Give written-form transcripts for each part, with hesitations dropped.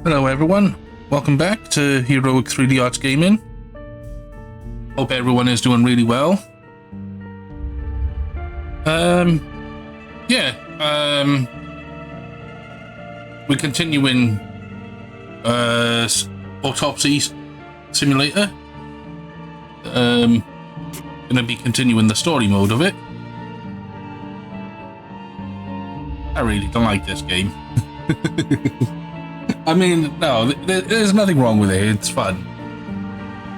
Hello everyone, welcome back to Heroic 3D Arts Gaming. Hope everyone is doing really well. We're continuing Autopsy Simulator. Gonna be continuing the story mode of it. I really don't like this game. I mean, no, there's nothing wrong with it. It's fun.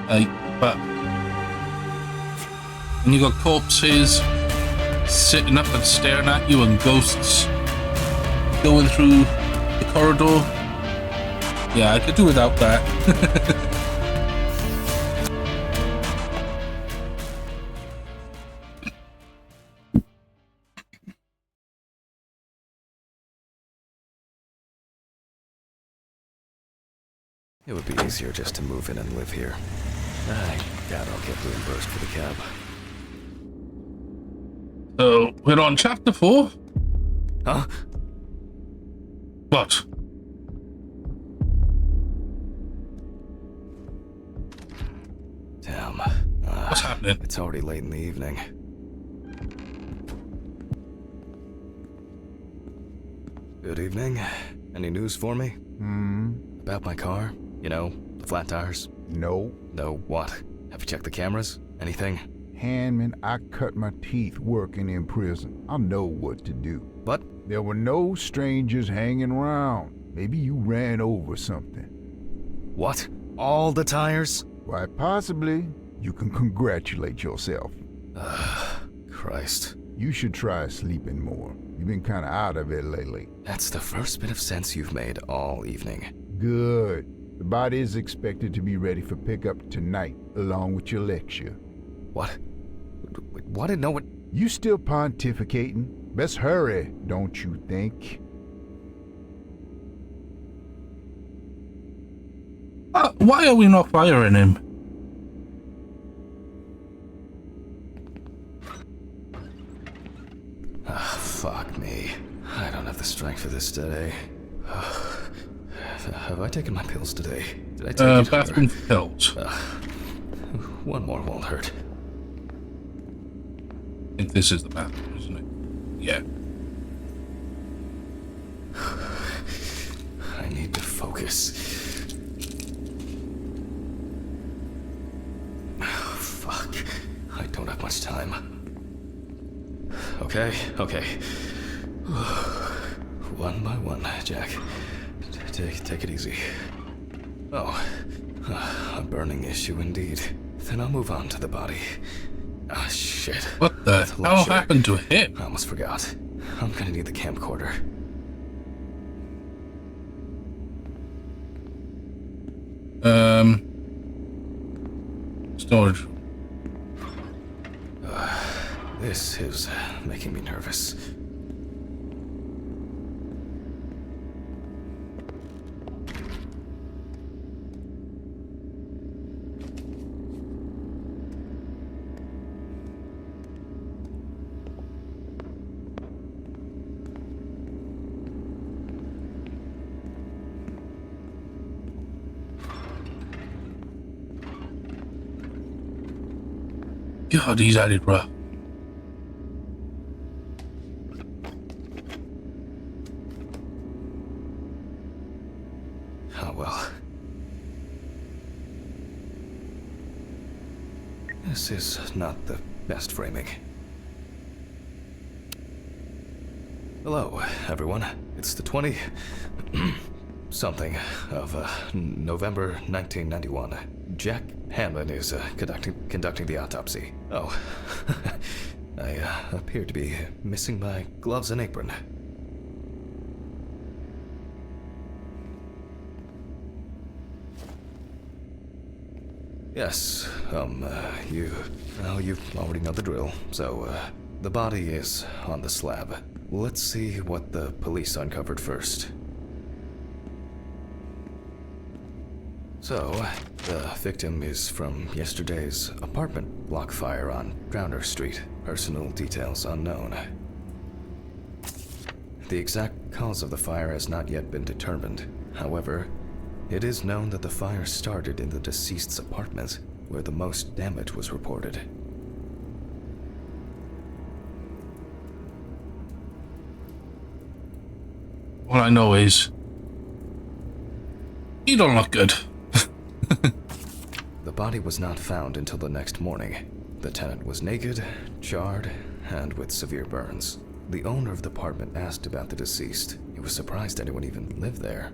But when you got corpses sitting up and staring at you and ghosts going through the corridor, yeah, I could do without that. It would be easier just to move in and live here. I doubt I'll get reimbursed for the cab. So, we're on chapter 4. Huh? What? Damn. What's happening? It's already late in the evening. Good evening. Any news for me? About my car? You know, the flat tires? No. No, what? Have you checked the cameras? Anything? Handman, I cut my teeth working in prison. I know what to do. What? There were no strangers hanging around. Maybe you ran over something. What? All the tires? Why, possibly. You can congratulate yourself. Christ. You should try sleeping more. You've been kind of out of it lately. That's the first bit of sense you've made all evening. Good. The body is expected to be ready for pickup tonight, along with your lecture. What? What? No one... You still pontificating? Best hurry, don't you think? Why are we not firing him? Fuck me. I don't have the strength for this today. Have I taken my pills today? Did I take it? Bathroom pills. One more won't hurt. I think this is the bathroom, isn't it? Yeah. I need to focus. Fuck. I don't have much time. Okay. One by one, Jack. Take it easy. Oh, a burning issue indeed. Then I'll move on to the body. Ah, shit. What the hell happened to him? I almost forgot. I'm gonna need the camcorder. Storage. This is making me nervous. God, he's at it rough. Oh well. This is not the best framing. Hello, everyone. It's the 20-something of November 1991. Jack Handman is conducting the autopsy. Oh, I appear to be missing my gloves and apron. Yes, you already know the drill. So, the body is on the slab. Let's see what the police uncovered first. So, the victim is from yesterday's apartment block fire on Grounder Street. Personal details unknown. The exact cause of the fire has not yet been determined. However, It is known that the fire started in the deceased's apartment, where the most damage was reported. All I know is you don't look good. The body was not found until the next morning. The tenant was naked, charred, and with severe burns. The owner of the apartment asked about the deceased. He was surprised anyone even lived there.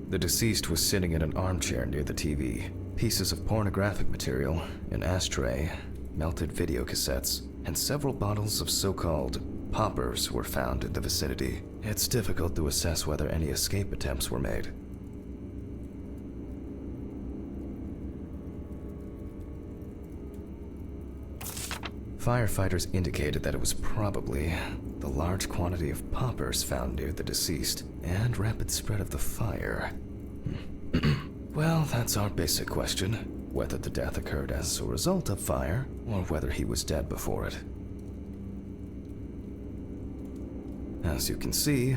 The deceased was sitting in an armchair near the TV. Pieces of pornographic material, an ashtray, melted video cassettes, and several bottles of so-called poppers were found in the vicinity. It's difficult to assess whether any escape attempts were made. Firefighters indicated that it was probably the large quantity of poppers found near the deceased and rapid spread of the fire. Well, that's our basic question. Whether the death occurred as a result of fire, or whether he was dead before it. As you can see,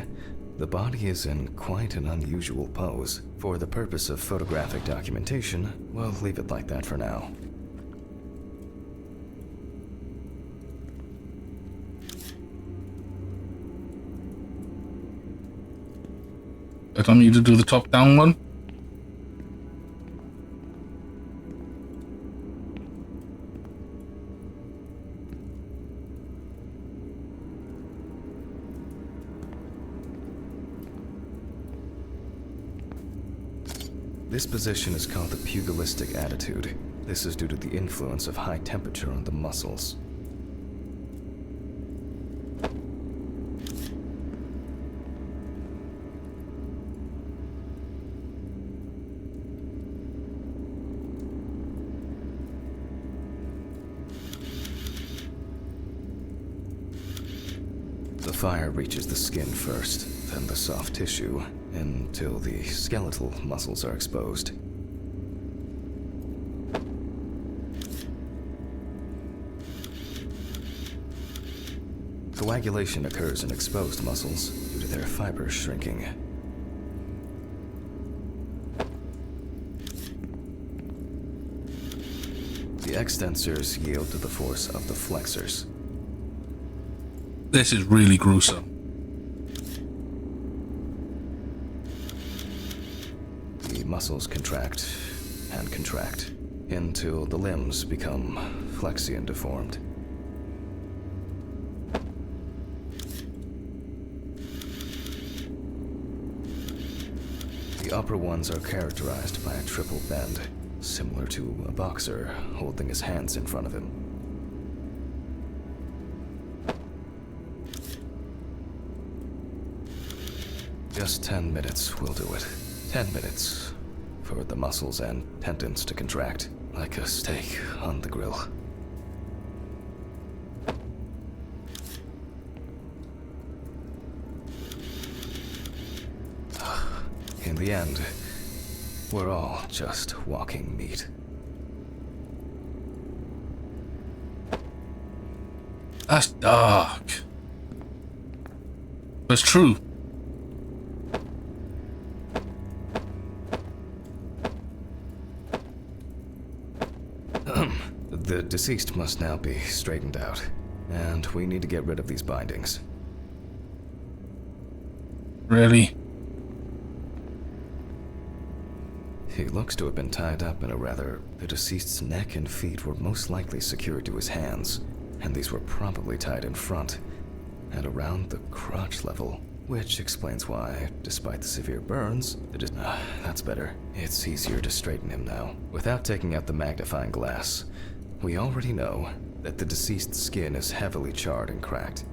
the body is in quite an unusual pose. For the purpose of photographic documentation, we'll leave it like that for now. I don't need to do the top-down one. This position is called the pugilistic attitude. This is due to the influence of high temperature on the muscles. The fire reaches the skin first, then the soft tissue, until the skeletal muscles are exposed. Coagulation occurs in exposed muscles due to their fibers shrinking. The extensors yield to the force of the flexors. This is really gruesome. The muscles contract and contract until the limbs become flexy and deformed. The upper ones are characterized by a triple bend, similar to a boxer holding his hands in front of him. Just 10 minutes will do it. 10 minutes for the muscles and tendons to contract like a steak on the grill. In the end, we're all just walking meat. That's dark. But it's true. The deceased must now be straightened out, and we need to get rid of these bindings. Really? He looks to have been tied up in a rather... The deceased's neck and feet were most likely secured to his hands, and these were probably tied in front and around the crotch level, which explains why, despite the severe burns, that's better. It's easier to straighten him now. Without taking out the magnifying glass, we already know that the deceased's skin is heavily charred and cracked.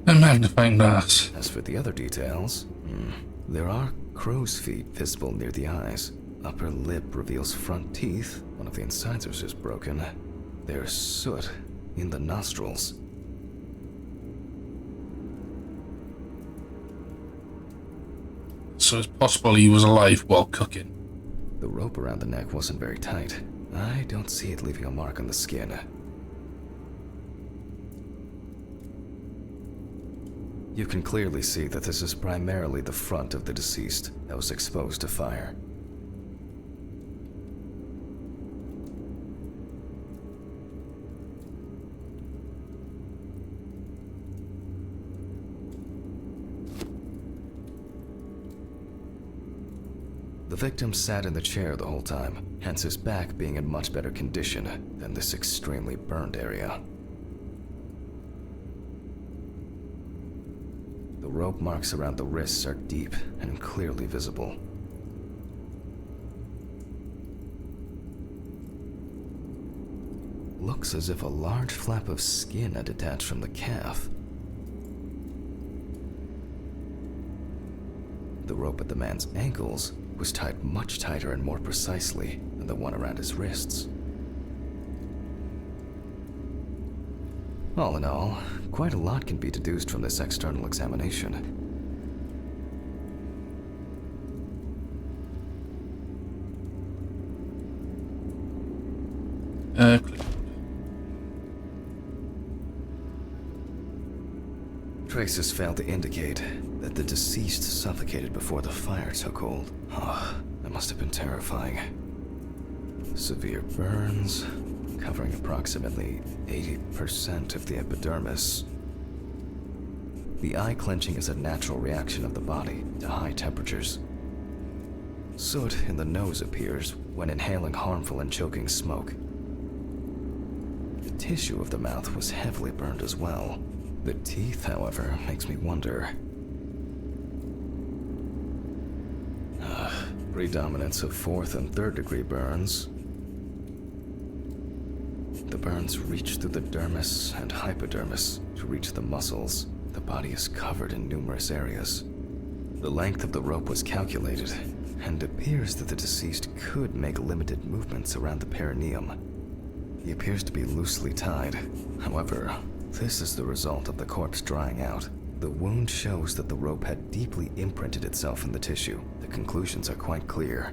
A magnifying glass. As for the other details, there are crow's feet visible near the eyes. Upper lip reveals front teeth. One of the incisors is broken. There's soot in the nostrils. so it's possible he was alive while cooking. The rope around the neck wasn't very tight. I don't see it leaving a mark on the skin. You can clearly see that this is primarily the front of the deceased that was exposed to fire. The victim sat in the chair the whole time, hence his back being in much better condition than this extremely burned area. The rope marks around the wrists are deep and clearly visible. Looks as if a large flap of skin had detached from the calf. The rope at the man's ankles was tied much tighter and more precisely than the one around his wrists. All in all, quite a lot can be deduced from this external examination. Click. Traces failed to indicate that the deceased suffocated before the fire took hold. Oh, that must have been terrifying. Severe burns, covering approximately 80% of the epidermis. The eye clenching is a natural reaction of the body to high temperatures. Soot in the nose appears when inhaling harmful and choking smoke. The tissue of the mouth was heavily burned as well. The teeth, however, makes me wonder. Predominance of 4th and 3rd degree burns. The burns reach through the dermis and hypodermis to reach the muscles. The body is covered in numerous areas. The length of the rope was calculated, and appears that the deceased could make limited movements around the perineum. He appears to be loosely tied. However, this is the result of the corpse drying out. The wound shows that the rope had deeply imprinted itself in the tissue. The conclusions are quite clear.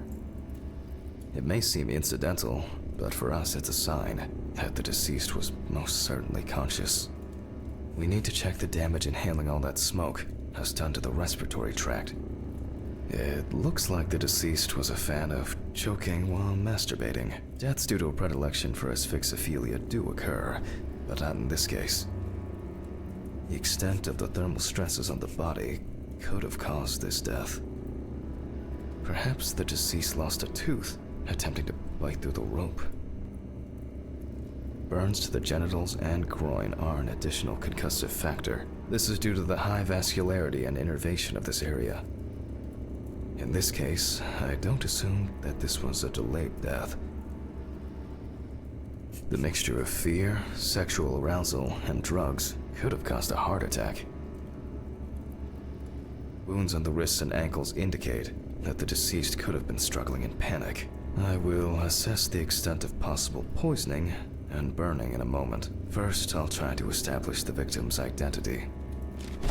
It may seem incidental, but for us it's a sign that the deceased was most certainly conscious. We need to check the damage inhaling all that smoke has done to the respiratory tract. It looks like the deceased was a fan of choking while masturbating. Deaths due to a predilection for asphyxophilia do occur, but not in this case. The extent of the thermal stresses on the body could have caused this death. Perhaps the deceased lost a tooth attempting to bite through the rope. Burns to the genitals and groin are an additional concussive factor. This is due to the high vascularity and innervation of this area. In this case, I don't assume that this was a delayed death. The mixture of fear, sexual arousal, and drugs could have caused a heart attack. Wounds on the wrists and ankles indicate that the deceased could have been struggling in panic. I will assess the extent of possible poisoning and burning in a moment. First, I'll try to establish the victim's identity.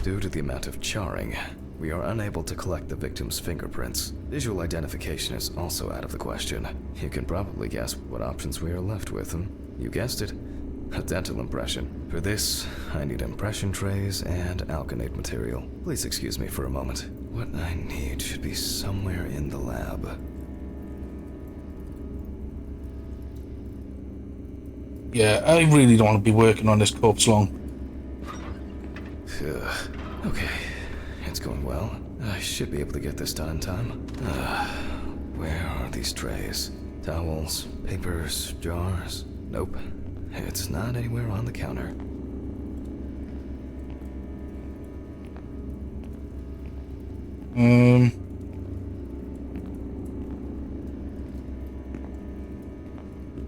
Due to the amount of charring, we are unable to collect the victim's fingerprints. Visual identification is also out of the question. You can probably guess what options we are left with. You guessed it, a dental impression. For this, I need impression trays and alkanate material. Please excuse me for a moment. What I need should be somewhere in the lab. Yeah, I really don't want to be working on this corpse long. Okay, it's going well. I should be able to get this done in time. Where are these trays? Towels, papers, jars? Nope, it's not anywhere on the counter.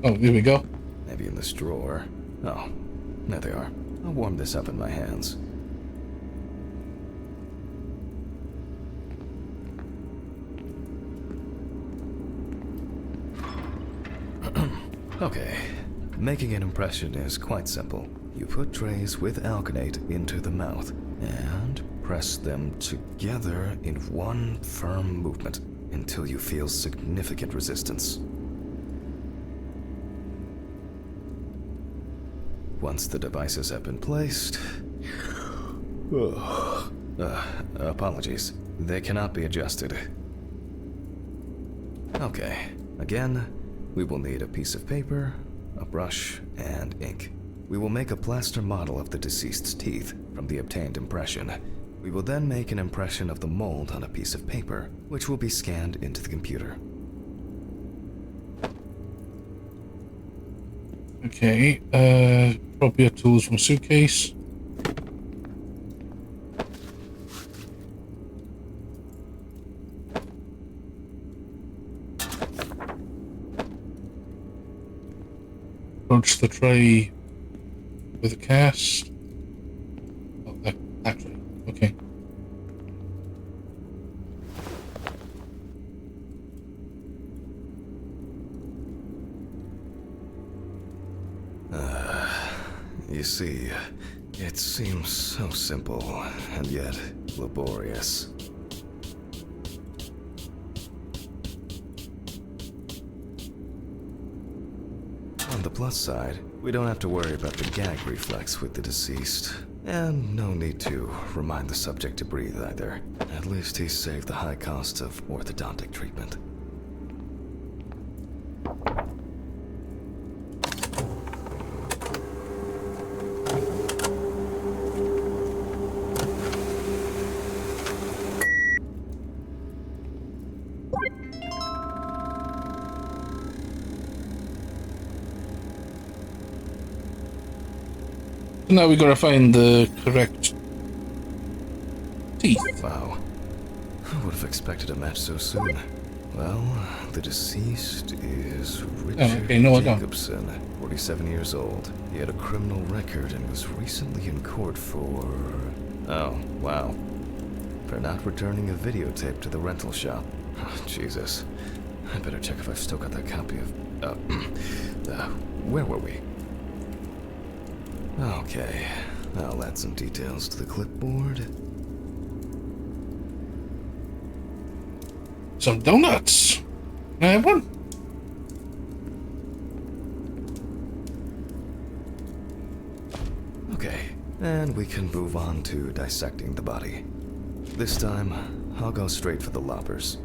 Oh, here we go. Maybe in this drawer. Oh, there they are. I'll warm this up in my hands. Okay, making an impression is quite simple. You put trays with alkanate into the mouth and press them together in one firm movement until you feel significant resistance. Once the devices have been placed... apologies. They cannot be adjusted. Okay, again, we will need a piece of paper, a brush, and ink. We will make a plaster model of the deceased's teeth from the obtained impression. We will then make an impression of the mold on a piece of paper, which will be scanned into the computer. Okay, appropriate tools from suitcase. Approach the tray with a cast. Oh, that tray. Okay. You see, it seems so simple, and yet laborious. On the plus side, we don't have to worry about the gag reflex with the deceased. And no need to remind the subject to breathe either. At least he saved the high cost of orthodontic treatment. Now we gotta find the correct teeth. Wow. I would have expected a match so soon. Well, the deceased is Richard Jacobson, 47 years old. He had a criminal record and was recently in court for... Oh, wow. For not returning a videotape to the rental shop. Oh, Jesus. I better check if I've still got that copy of... where were we? Okay, I'll add some details to the clipboard. Some donuts. Can I have one? Okay, and we can move on to dissecting the body. This time, I'll go straight for the loppers.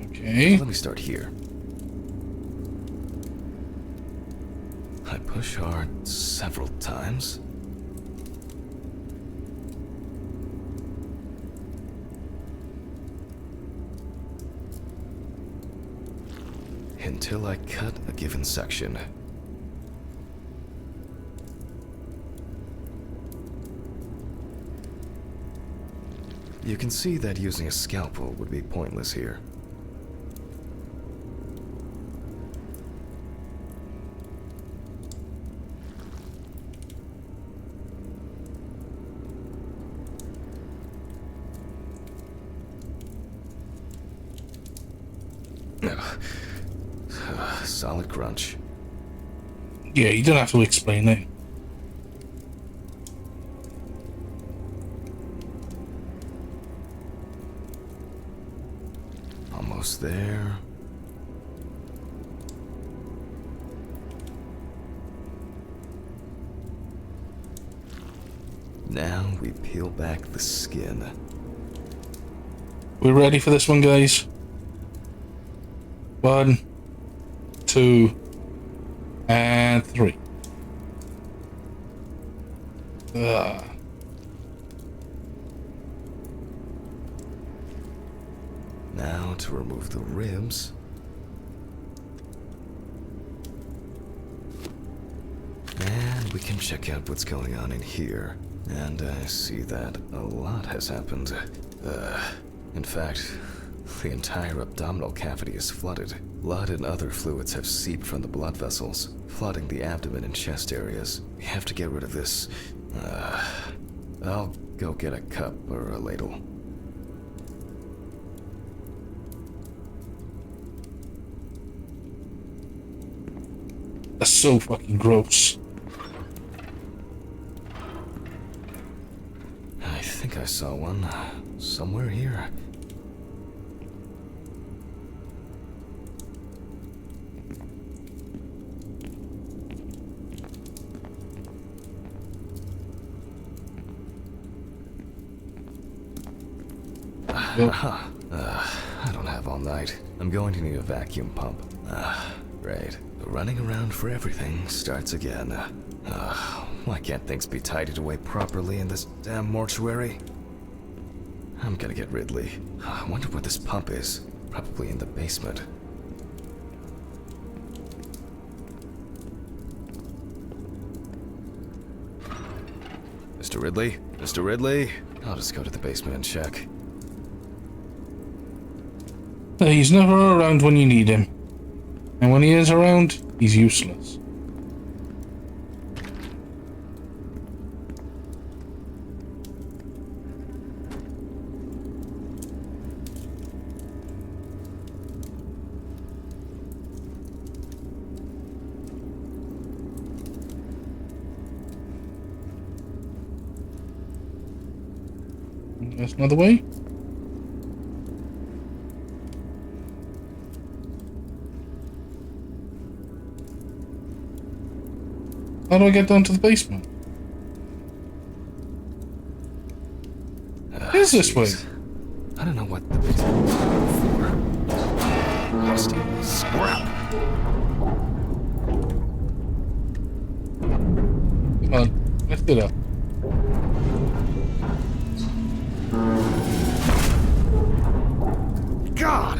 Okay. Let me start here. I push hard several times. Until I cut a given section. You can see that using a scalpel would be pointless here. Solid crunch. Yeah, you don't have to explain it. Almost there. Now we peel back the skin. We're ready for this one, guys. 1, 2, and 3. Now to remove the ribs. And we can check out what's going on in here. And I see that a lot has happened. In fact, the entire abdominal cavity is flooded. Blood and other fluids have seeped from the blood vessels, flooding the abdomen and chest areas. We have to get rid of this. I'll go get a cup or a ladle. That's so fucking gross. think I saw one somewhere here. I don't have all night. I'm going to need a vacuum pump. Great. The running around for everything starts again. Why can't things be tidied away properly in this damn mortuary? I'm gonna get Ridley. I wonder where this pump is. Probably in the basement. Mr. Ridley? Mr. Ridley? I'll just go to the basement and check. He's never around when you need him. And when he is around, he's useless. There's another way. How do I get down to the basement? What is this way? I don't know what the basement is for. Rusty scrap. Come on, lift it up. God!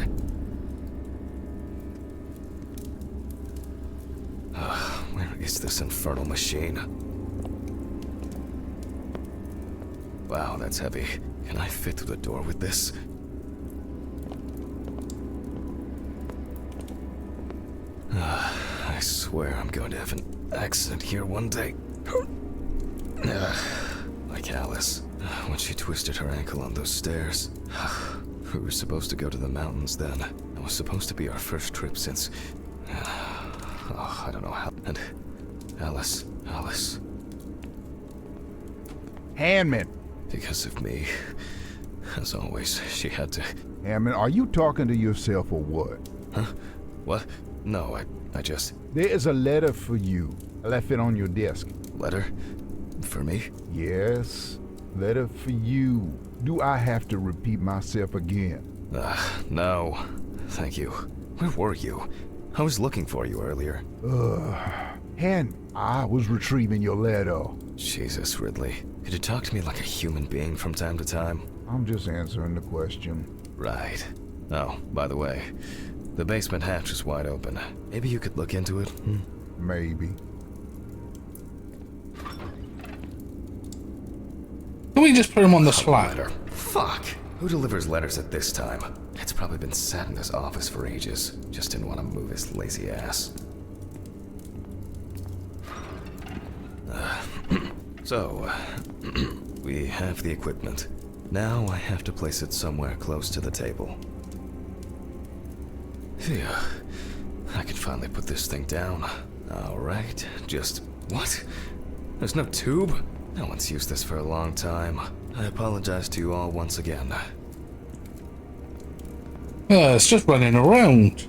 Where is this infernal machine? Wow, that's heavy. Can I fit through the door with this? I swear I'm going to have an accident here one day. Like Alice, when she twisted her ankle on those stairs. We were supposed to go to the mountains then. It was supposed to be our first trip since... I don't know how... And Alice... Hammond! Because of me. As always, she had to... Hammond, are you talking to yourself or what? Huh? What? No, I just... There is a letter for you. I left it on your desk. Letter? For me? Yes, letter for you. Do I have to repeat myself again? No. Thank you. Where were you? I was looking for you earlier. And I was retrieving your letter. Jesus, Ridley. Could you talk to me like a human being from time to time? I'm just answering the question. Right. Oh, by the way, the basement hatch is wide open. Maybe you could look into it? Maybe. Can we just put him on the slide? Letter. Fuck! Who delivers letters at this time? It's probably been sat in his office for ages. Just didn't want to move his lazy ass. So, we have the equipment. Now I have to place it somewhere close to the table. Phew. I can finally put this thing down. Alright, just... What? There's no tube? No one's used this for a long time. I apologize to you all once again. It's just running around.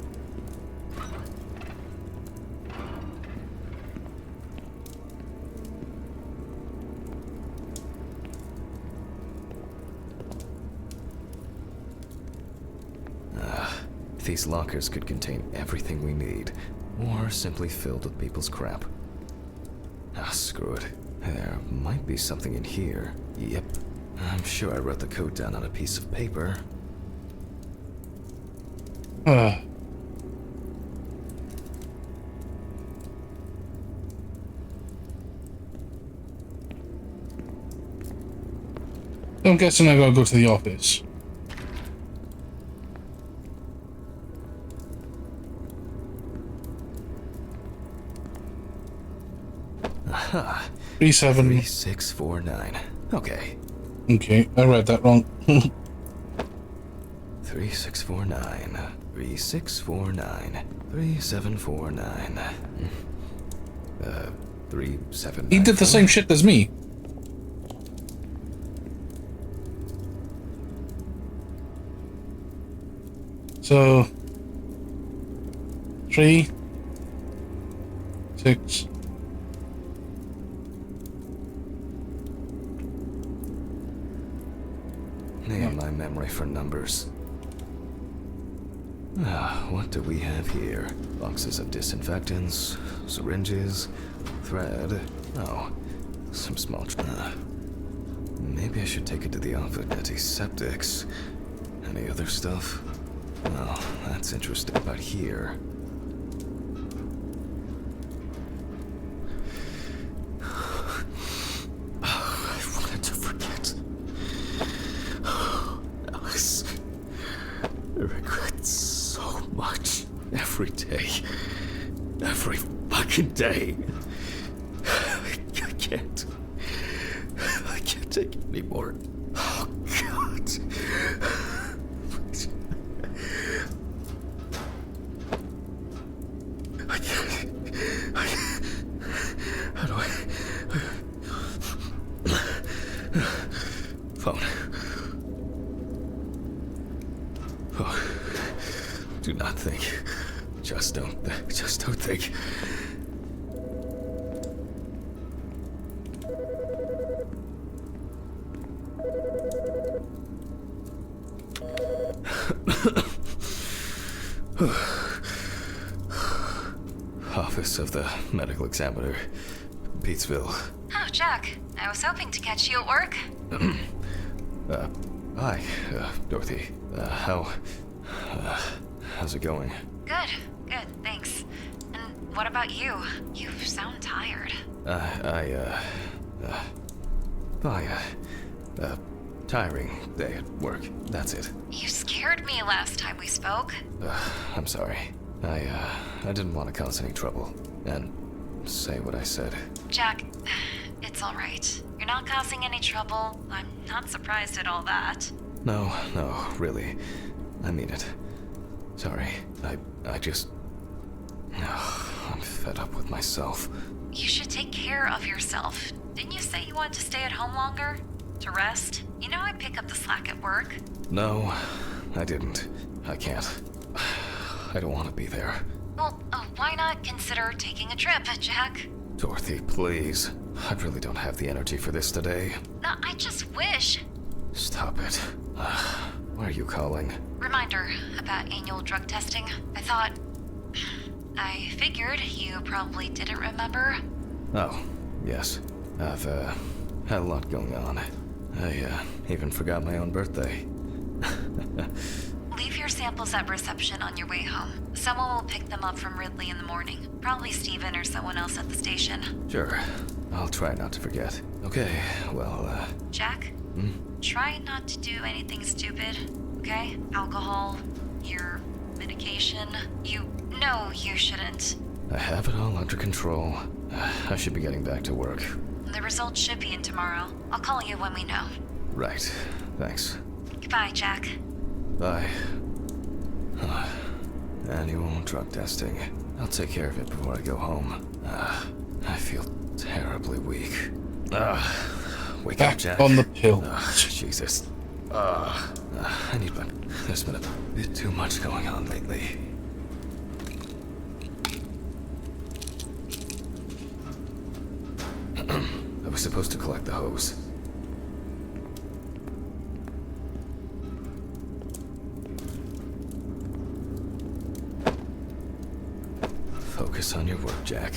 These lockers could contain everything we need, or simply filled with people's crap. Screw it. There might be something in here. Yep. I'm sure I wrote the code down on a piece of paper. I'm guessing I gotta go to the office. Aha. 37. 3649. Okay. Okay, I read that wrong. 3649. 3649. 3749. 379. He did the same shit as me. So 3, 6. Man, my memory for numbers. What do we have here? Boxes of disinfectants, syringes, thread. Oh, some small. Maybe I should take it to the office. Antiseptics. Any other stuff? Oh, that's interesting. But here. I wanted to forget. Alice. I regret so much. Every day. Every fucking day. I can't. I can't take it anymore. Oh, God. I can't. How do I? Phone. Oh, do not think. Just don't think. Office of the Medical Examiner, Peatsville. Oh, Jack. I was hoping to catch you at work. Hi, Dorothy. How's it going? Good, thanks. And what about you? You sound tired. Tiring day at work. That's it. You scared me last time we spoke. I'm sorry. I didn't want to cause any trouble and say what I said. Jack, it's all right. You're not causing any trouble. I'm not surprised at all that. No, really. I mean it. Sorry. I just... I'm fed up with myself. You should take care of yourself. Didn't you say you wanted to stay at home longer? To rest? You know I pick up the slack at work. No, I didn't. I can't. I don't want to be there. Well, why not consider taking a trip, Jack? Dorothy, please. I really don't have the energy for this today. No, I just wish. Stop it. Why are you calling? Reminder about annual drug testing. I figured you probably didn't remember. Oh, yes. I've, had a lot going on. I, even forgot my own birthday. Leave your samples at reception on your way home. Someone will pick them up from Ridley in the morning. Probably Steven or someone else at the station. Sure. I'll try not to forget. Okay, well, Jack? Try not to do anything stupid, okay? Alcohol, your medication. No, you shouldn't. I have it all under control. I should be getting back to work. The results should be in tomorrow. I'll call you when we know. Right. Thanks. Goodbye, Jack. Bye. Annual drug testing. I'll take care of it before I go home. I feel terribly weak. Wake up, Back Jack. on the pill. Jesus. I need my... There's been a bit too much going on lately. I was supposed to collect the hose. Focus on your work, Jack.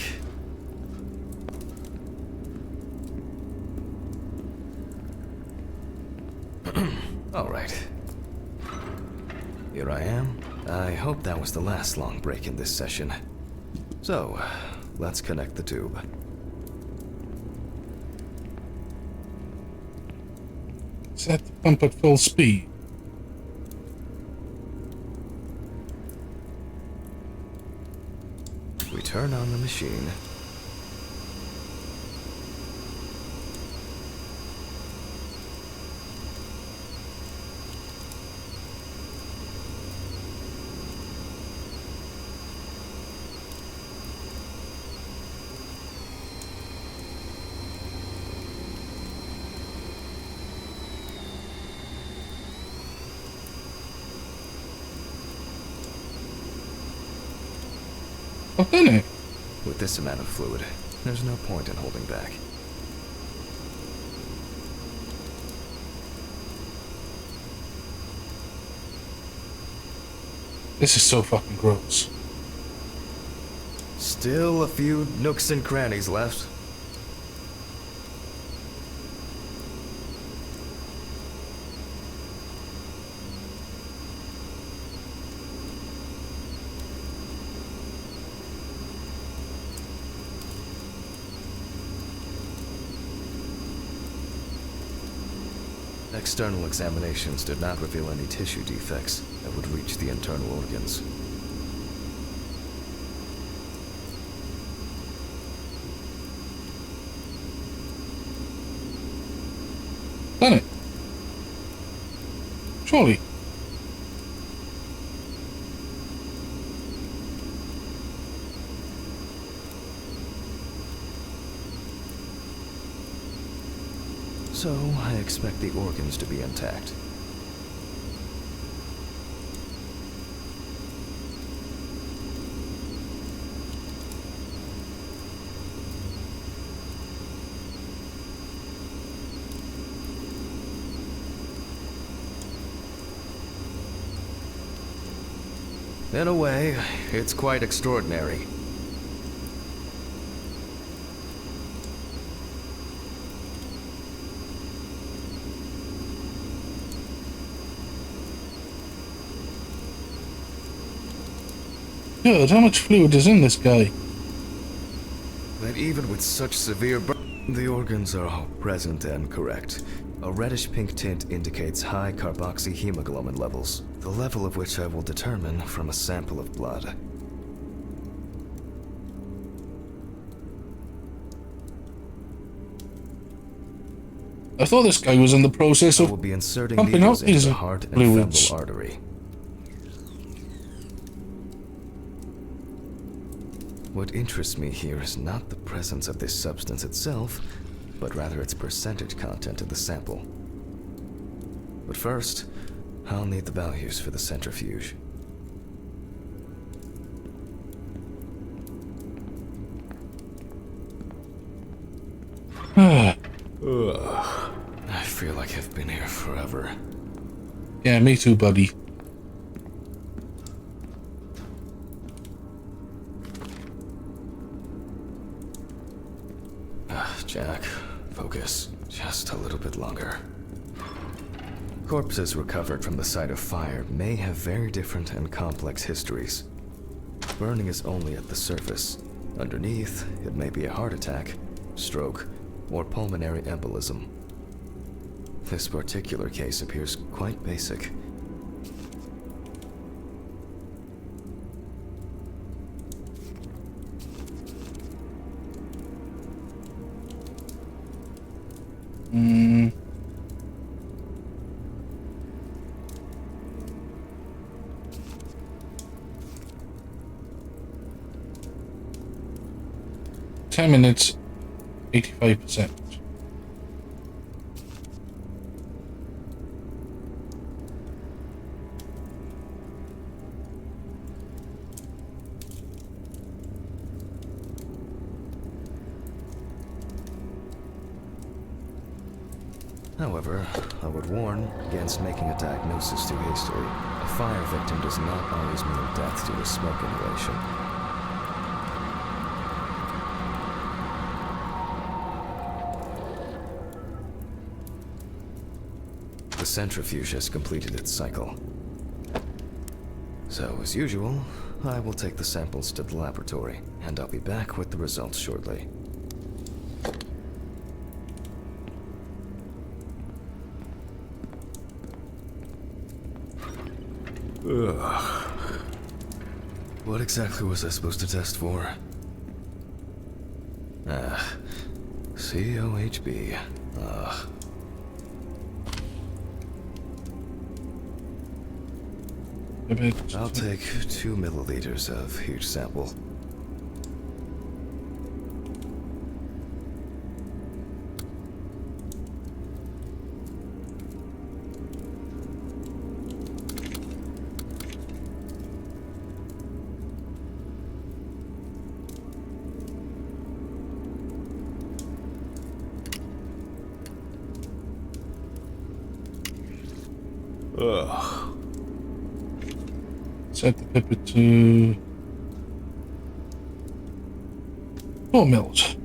All right. Here I am. I hope that was the last long break in this session. So, let's connect the tube. Set the pump at full speed. We turn on the machine. I've done it. With this amount of fluid, there's no point in holding back. This is so fucking gross. Still a few nooks and crannies left. External examinations did not reveal any tissue defects that would reach the internal organs. Done it. Surely. So, I expect the organs to be intact. In a way, it's quite extraordinary. God, how much fluid is in this guy? That even with such severe the organs are all present and correct. A reddish-pink tint indicates high carboxyhemoglobin levels, the level of which I will determine from a sample of blood. I thought this guy was in the process I of will be inserting pumping needles out into his the heart and fluids. femoral artery. What interests me here is not the presence of this substance itself, but rather its percentage content in the sample. But first, I'll need the values for the centrifuge. Ugh. I feel like I've been here forever. Yeah, me too, buddy. Jack, focus. Just a little bit longer. Corpses recovered from the site of fire may have very different and complex histories. Burning is only at the surface. Underneath, it may be a heart attack, stroke, or pulmonary embolism. This particular case appears quite basic. Mm. Ten minutes, 85%. However, I would warn against making a diagnosis too hastily. A fire victim does not always mean death due to smoke inhalation. The centrifuge has completed its cycle. So, as usual, I will take the samples to the laboratory, and I'll be back with the results shortly. Ugh. What exactly was I supposed to test for? COHB. I'll take 2 milliliters of each sample. Ugh. Set the pepper to 4 mils.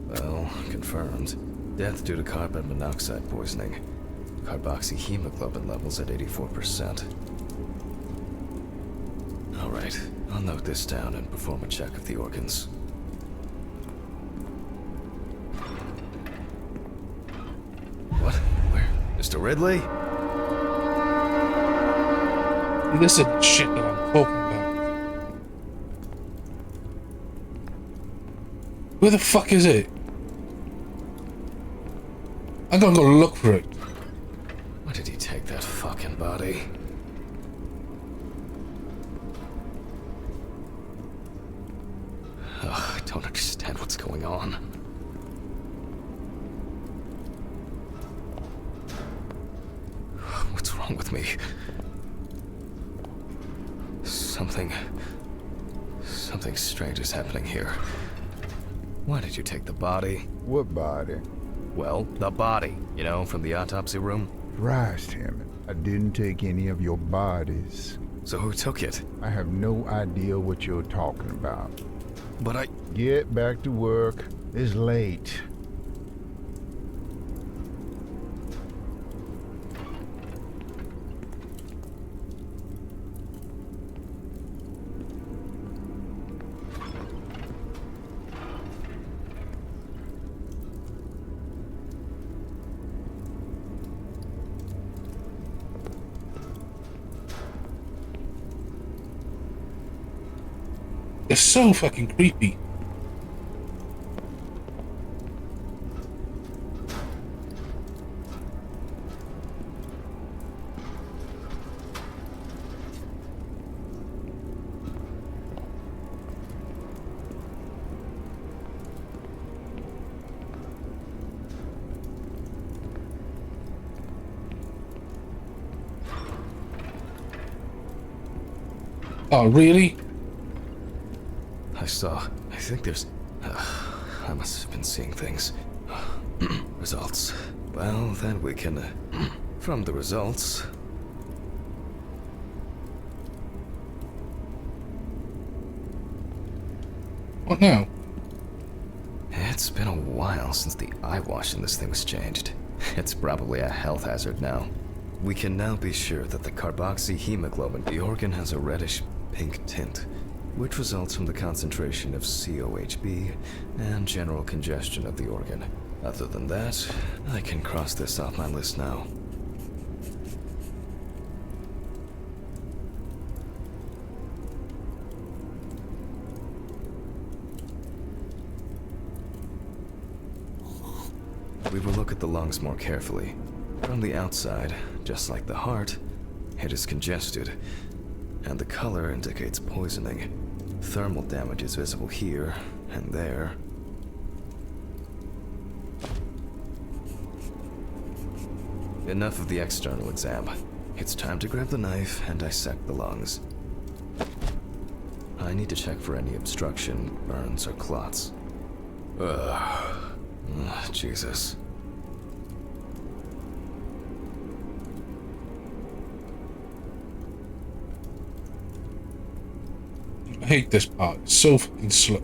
Well, confirmed. Death due to carbon monoxide poisoning. Carboxyhemoglobin levels at 84%. Alright, I'll note this down and perform a check of the organs. What? Where? Mr. Ridley? This is the shit that I'm talking about. Where the fuck is it? I gotta go look for it. Why did he take that fucking body? Ugh, I don't understand what's going on. What's wrong with me? Something strange is happening here. Why did you take the body? What body? Well, the body, you know, from the autopsy room. Christ, Hammond. I didn't take any of your bodies. So who took it? I have no idea what you're talking about. But I... Get back to work. It's late. It's so fucking creepy. Oh, really? I think there's... I must have been seeing things. Results. Well, then we can... from the results... What now? It's been a while since the eye wash in this thing was changed. It's probably a health hazard now. We can now be sure that the carboxyhemoglobin, the organ has a reddish pink tint, which results from the concentration of COHB and general congestion of the organ. Other than that, I can cross this off my list now. We will look at the lungs more carefully. From the outside, just like the heart, it is congested, and the color indicates poisoning. Thermal damage is visible here and there. Enough of the external exam. It's time to grab the knife and dissect the lungs. I need to check for any obstruction, burns, or clots. Ugh. Jesus. I hate this part. It's so fucking slow.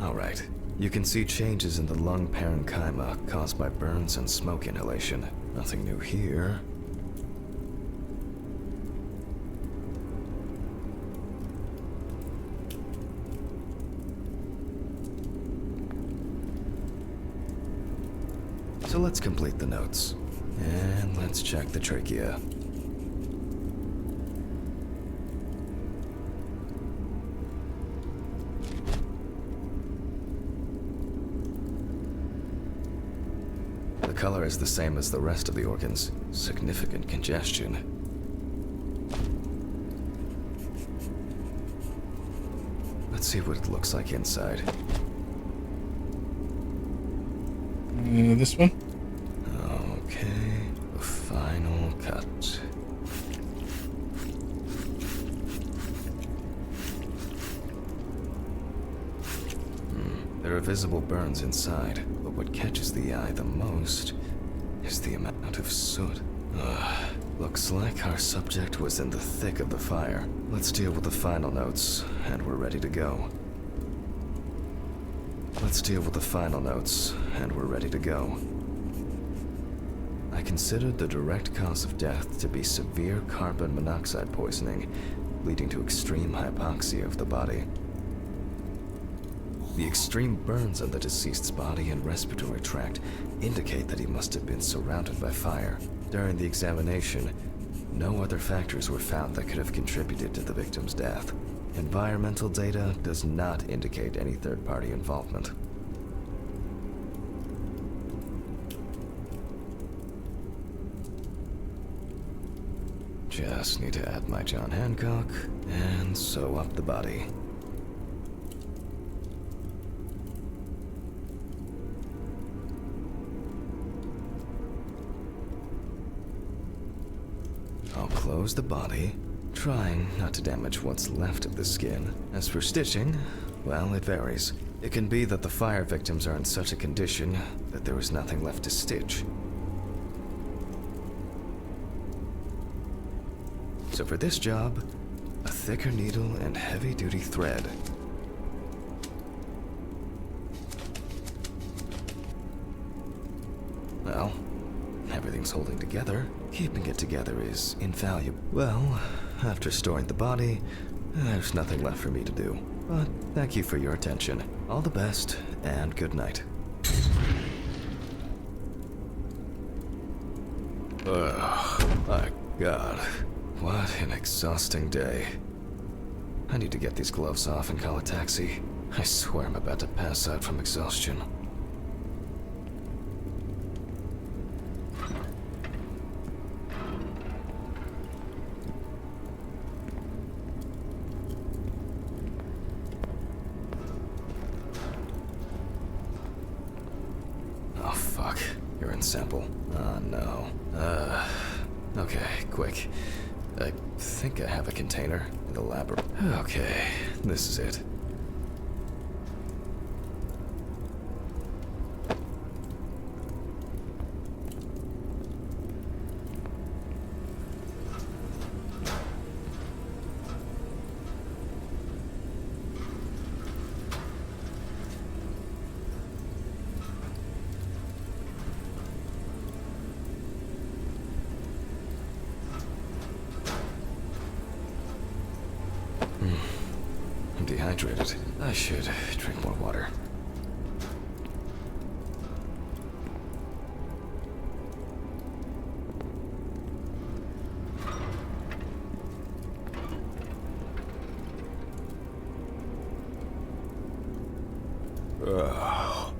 Alright. You can see changes in the lung parenchyma caused by burns and smoke inhalation. Nothing new here. So let's complete the notes. And let's check the trachea. The color is the same as the rest of the organs. Significant congestion. Let's see what it looks like inside. This one? Okay, the final cut. There are visible burns inside, but what catches the eye the most is the amount of soot. Looks like our subject was in the thick of the fire. Let's deal with the final notes, and we're ready to go. I considered the direct cause of death to be severe carbon monoxide poisoning, leading to extreme hypoxia of the body. The extreme burns on the deceased's body and respiratory tract indicate that he must have been surrounded by fire. During the examination, no other factors were found that could have contributed to the victim's death. Environmental data does not indicate any third-party involvement. Just need to add my John Hancock and sew up the body. I'll close the body, trying not to damage what's left of the skin. As for stitching, well, it varies. It can be that the fire victims are in such a condition that there was nothing left to stitch. So for this job, a thicker needle and heavy-duty thread. Well, everything's holding together. Keeping it together is invaluable. Well, after storing the body, there's nothing left for me to do. But thank you for your attention. All the best, and good night. Oh, my God. What an exhausting day. I need to get these gloves off and call a taxi. I swear I'm about to pass out from exhaustion. Oh, fuck. Urine sample. Oh, no. Okay, quick. I think I have a container in the lab. Okay, this is it. I'm dehydrated. I should drink more water. Ugh.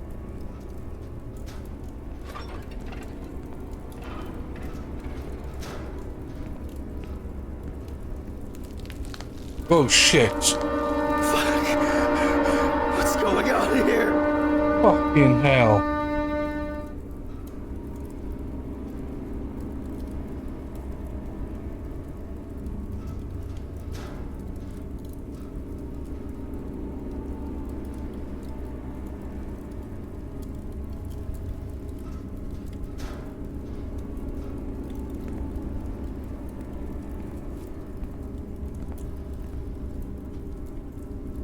Oh shit. Fuck. What's going on here? Fucking hell.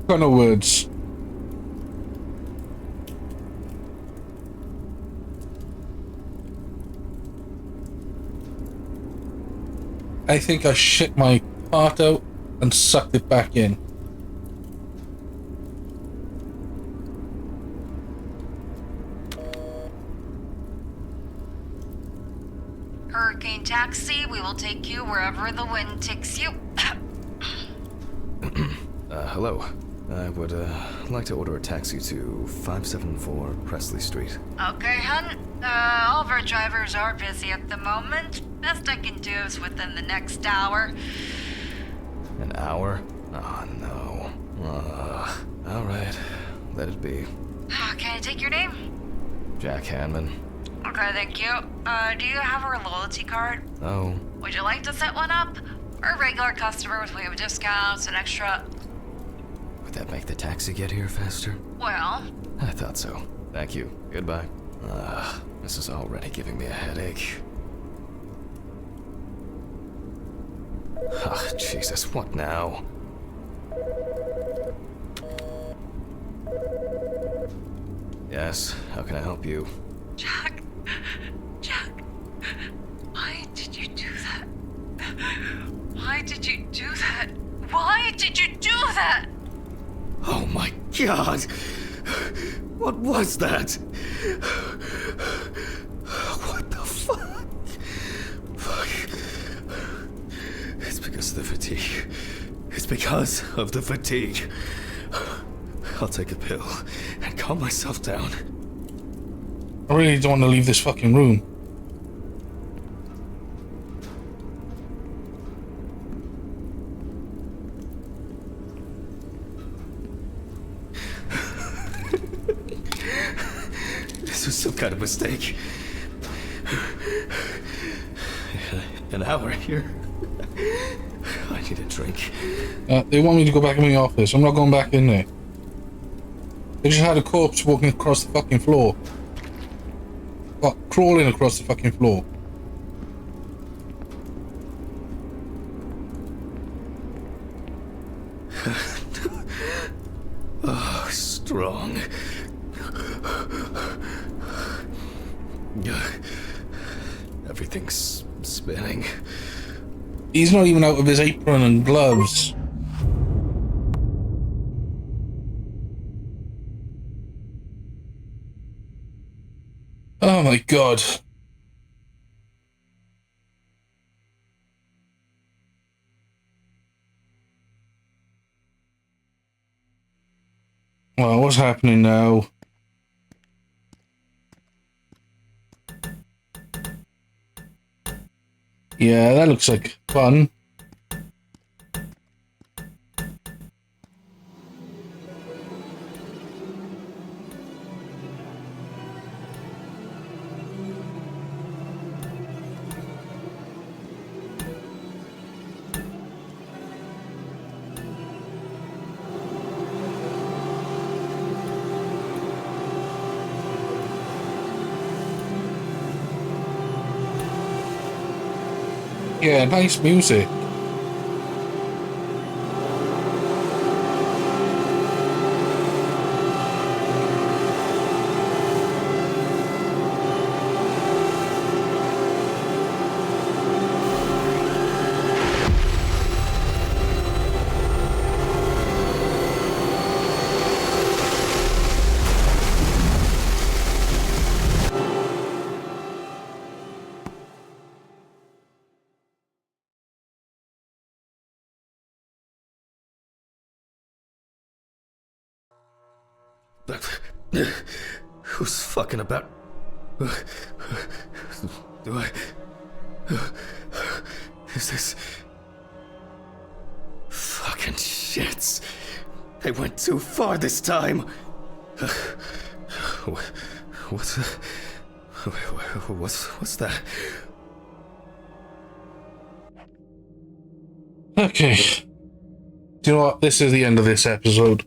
Kind of words. I think I shit my heart out and sucked it back in. Hurricane Taxi, we will take you wherever the wind takes you. Hello. I would like to order a taxi to 574 Presley Street. Okay, hun. All of our drivers are busy at the moment. Best I can do is within the next hour. An hour? Oh, no. Alright. Let it be. Can I take your name? Jack Hanman. Okay, thank you. Do you have our loyalty card? Oh. Would you like to set one up? We're regular customers, we have discounts and extra... Would that make the taxi get here faster? Well... I thought so. Thank you. Goodbye. This is already giving me a headache. Ah, Jesus, what now? Yes, how can I help you? Jack, why did you do that? Why did you do that? Why did you do that? Oh my God! What was that? What the fuck? Fuck. It's because of the fatigue. It's because of the fatigue. I'll take a pill and calm myself down. I really don't want to leave this fucking room. This was some kind of mistake. An hour here. I need a drink. They want me to go back in the office. I'm not going back in there. They just had a corpse walking across the fucking floor. What? Crawling across the fucking floor. Oh, strong. Everything's spinning. He's not even out of his apron and gloves. Oh my God. Well, what's happening now? Yeah, that looks like fun. Yeah, nice music. Who's fucking about? Do I? Is this? Fucking shits. They went too far this time. What's that? Okay. Do you know what? This is the end of this episode.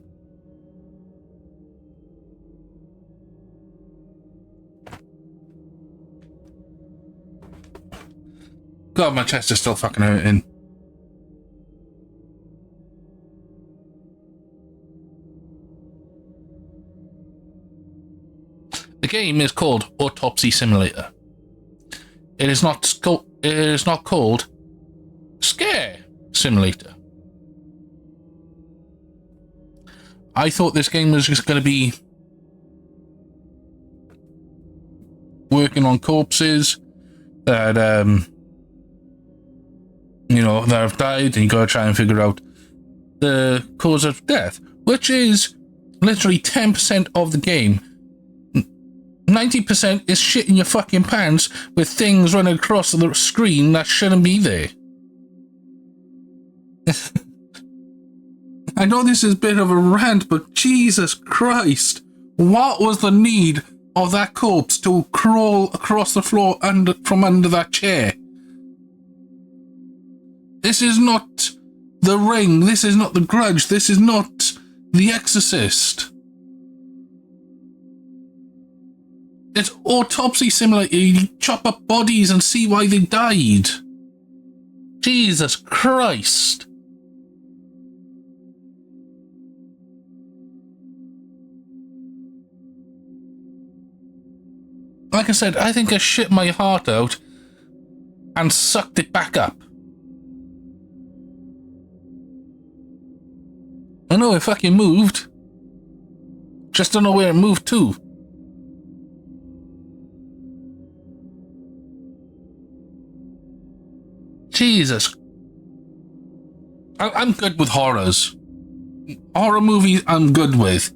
God, my chest is still fucking hurting. The game is called Autopsy Simulator. It is not called Simulator. I thought this game was just going to be working on corpses that, that have died, and you gotta try and figure out the cause of death, which is literally 10% of the game. 90% is shit in your fucking pants with things running across the screen that shouldn't be there. I know this is a bit of a rant, but Jesus Christ, what was the need of that corpse to crawl across the floor from under that chair? This is not The Ring, this is not The Grudge, this is not The Exorcist. It's Autopsy Simulator. You chop up bodies and see why they died. Jesus Christ. Like I said, I think I shit my heart out and sucked it back up. I know it fucking moved. Just don't know where it moved to. Jesus. I'm good with horrors. Horror movies I'm good with.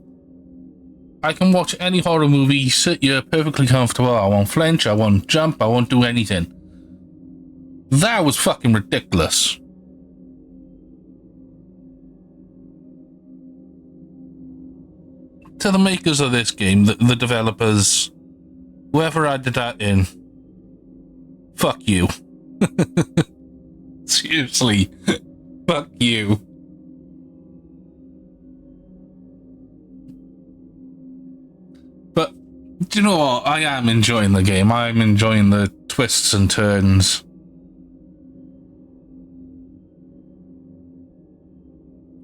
I can watch any horror movie, sit here perfectly comfortable. I won't flinch, I won't jump, I won't do anything. That was fucking ridiculous. To the makers of this game, the developers, whoever added that in, fuck you. Seriously, fuck you. But, do you know what? I am enjoying the game. I'm enjoying the twists and turns.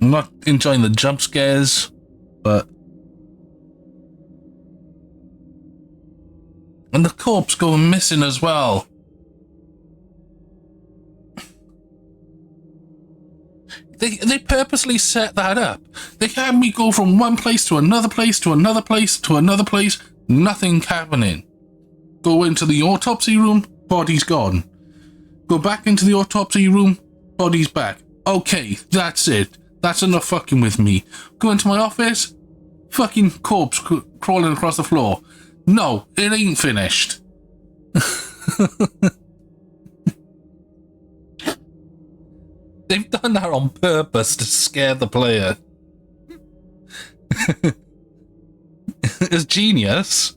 I'm not enjoying the jump scares, but... And the corpse going missing as well. They purposely set that up. They had me go from one place to another place to another place to another place. Nothing happening. Go into the autopsy room, body's gone. Go back into the autopsy room, body's back. Okay, that's it. That's enough fucking with me. Go into my office, fucking corpse crawling across the floor. No, it ain't finished. They've done that on purpose to scare the player. It's genius.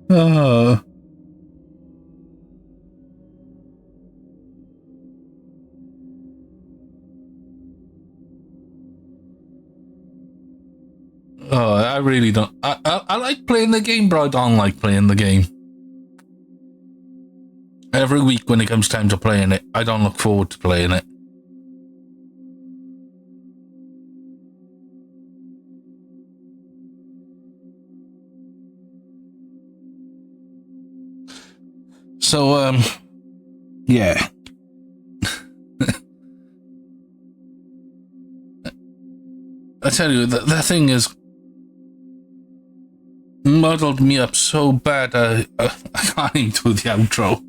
Oh. Oh, I really don't. I like playing the game, but I don't like playing the game. Every week when it comes time to playing it, I don't look forward to playing it. So, yeah. I tell you, the thing is muddled me up so bad, I can't even do the outro.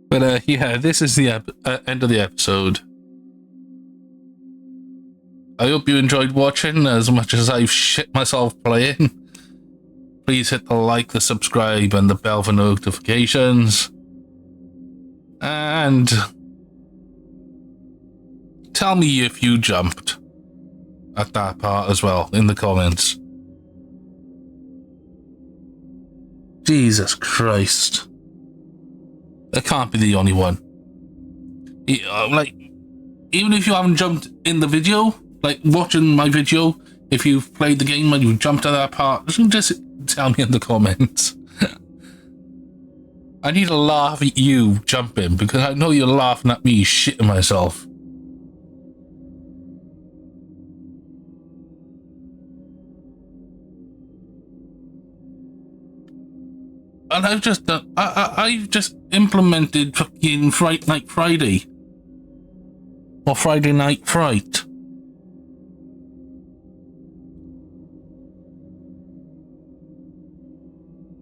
But yeah, this is the end of the episode. I hope you enjoyed watching as much as I've shit myself playing. Please hit the like, the subscribe, and the bell for notifications. And tell me if you jumped at that part as well in the comments. Jesus Christ. I can't be the only one. Like, even if you haven't jumped in the video, like watching my video, if you've played the game and you've jumped at that part, just tell me in the comments. I need to laugh at you jumping, because I know you're laughing at me shitting myself. And I've just done. I've just implemented fucking Fright Night Friday. Or Friday Night Fright.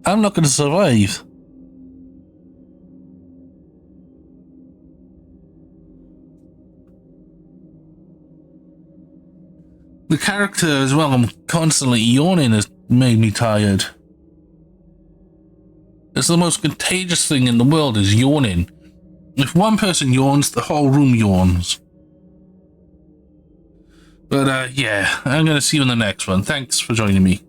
I'm not going to survive. The character as well, I'm constantly yawning, has made me tired. It's the most contagious thing in the world is yawning. If one person yawns, the whole room yawns. But yeah, I'm going to see you in the next one. Thanks for joining me.